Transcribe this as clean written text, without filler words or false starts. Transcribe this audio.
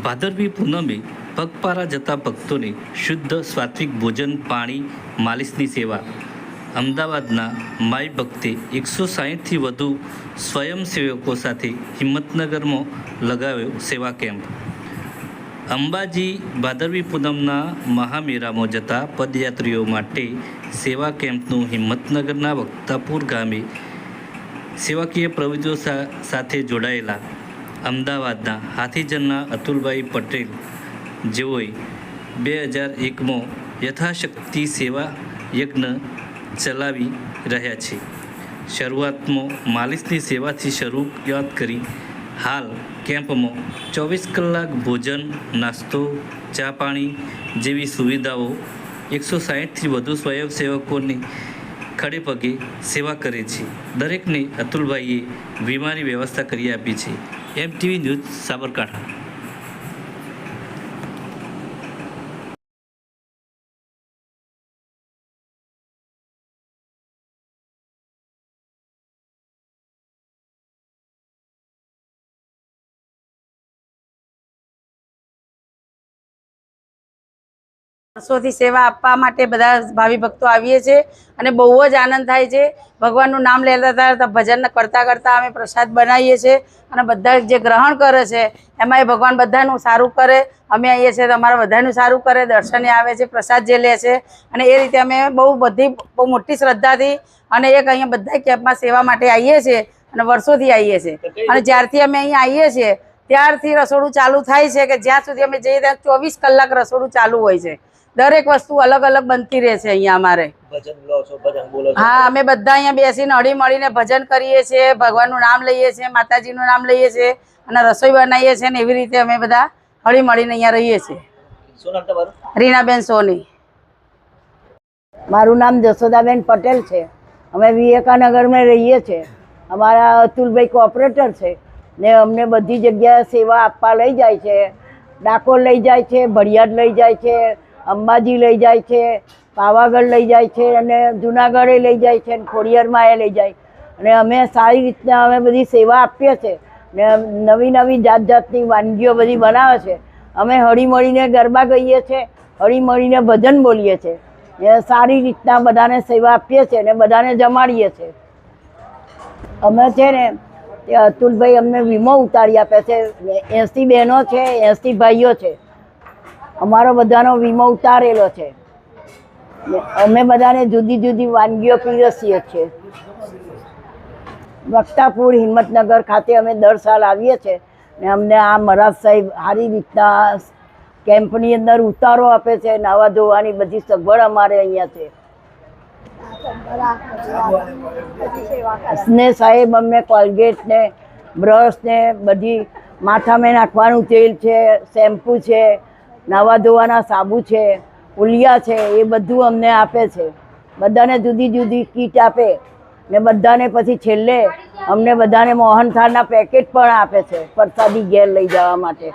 ભાદરવી પૂનમે પગપાળા જતા ભક્તોને શુદ્ધ સાત્વિક ભોજન, પાણી, માલિશની સેવા. અમદાવાદના માય ભક્તે 160થી વધુ સ્વયંસેવકો સાથે હિંમતનગરમાં લગાવ્યો સેવા કેમ્પ. અંબાજી ભાદરવી પૂનમના મહામેળામાં જતા પદયાત્રીઓ માટે સેવા કેમ્પનું હિંમતનગરના વક્તાપુર ગામે સેવાકીય પ્રવૃત્તિઓ સાથે જોડાયેલા અમદાવાદના હાથીજનના અતુલભાઈ પટેલ, જેઓએ 2001માં યથાશક્તિ સેવા યજ્ઞ ચલાવી રહ્યા છે. શરૂઆતમાં માલિશની સેવાથી શરૂઆત કરી હાલ કેમ્પમાં 24 કલાક ભોજન, નાસ્તો, ચા પાણી જેવી સુવિધાઓ 160થી વધુ સ્વયંસેવકોની ખડે પગે સેવા કરે છે. દરેકને અતુલભાઈએ વીમાની વ્યવસ્થા કરી આપી છે. MTV news, Sabarkantha. વર્ષોથી સેવા આપવા માટે બધા ભાવિ ભક્તો આવીએ છીએ અને બહુ જ આનંદ થાય છે. ભગવાનનું નામ લેતા ભજન કરતાં કરતાં અમે પ્રસાદ બનાવીએ છીએ અને બધા જે ગ્રહણ કરે છે એમાં એ ભગવાન બધાનું સારું કરે. અમે આવીએ છીએ તમારા બધાનું સારું કરે. દર્શને આવે છે, પ્રસાદ જે લે છે અને એ રીતે અમે બહુ મોટી શ્રદ્ધાથી અને એક અહીંયા બધા કેમ્પમાં સેવા માટે આવીએ છીએ અને વર્ષોથી આવીએ છીએ. અને જ્યારથી અમે અહીંયા આવીએ છીએ ત્યારથી રસોડું ચાલુ થાય છે કે જ્યાં સુધી અમે જઈએ ત્યાં 24 કલાક રસોડું ચાલુ હોય છે. દરેક વસ્તુ અલગ અલગ બનતી રહે છે અહીંયા અમારે. હા, અમે બધા અહીંયા બેસીને હળી મળીને ભજન કરીએ છીએ, ભગવાનનું નામ લઈએ છીએ, માતાજીનું નામ લઈએ છીએ અને રસોઈ બનાવીએ છીએ ને એવી રીતે અમે બધા હળી મળીને અહીંયા રહીએ છીએ. શું નામ તમારું? રીનાબેન સોની. મારું નામ જશોદાબેન પટેલ છે. અમે વિવેકાનગરમાં રહીએ છીએ. અમારા અતુલભાઈ કોઓપરેટર છે ને અમને બધી જગ્યાએ સેવા આપવા લઈ જાય છે. ડાકોર લઈ જાય છે, ભડિયાદ લઈ જાય છે, અંબાજી લઈ જાય છે, પાવાગઢ લઈ જાય છે અને જુનાગઢે લઈ જાય છે અને ખોડિયારમાં એ લઈ જાય. અને અમે સારી રીતના અમે બધી સેવા આપીએ છીએ ને નવી નવી જાત જાતની વાનગીઓ બધી બનાવે છે. અમે હળી મળીને ગરબા ગાઈએ છીએ, હળી મળીને ભજન બોલીએ છીએ ને સારી રીતના બધાને સેવા આપીએ છીએ ને બધાને જમાડીએ છીએ. અમે છે ને તે અતુલભાઈ અમને વીમો ઉતારી આપે છે. 80 બહેનો છે, 80 ભાઈઓ છે. અમારો બધાનો વીમો ઉતારેલો છે. અમે બધાને જુદી જુદી વાનગીઓ પીરસીએ છીએ. વક્તાપુર હિંમતનગર ખાતે અમે દર સાલ આવીએ છીએ ને અમને આ મહારાજ સાહેબ સારી રીતના કેમ્પની અંદર ઉતારો આપે છે. નાવા ધોવાની બધી સગવડ અમારે અહીંયા છે ને સાહેબ અમને કોલગેટ ને બ્રશ ને બધી માથામાં નાખવાનું તેલ છે, શેમ્પૂ છે, નાવા ધોવાના સાબુ છે, ઉલિયા છે, એ બધું અમને આપે છે. બધાને જુદી જુદી કીટ આપે ને બધાને પછી છેલ્લે અમને બધાને મોહનથાળના પેકેટ પણ આપે છે પ્રસાદી ઘેર લઈ જવા માટે.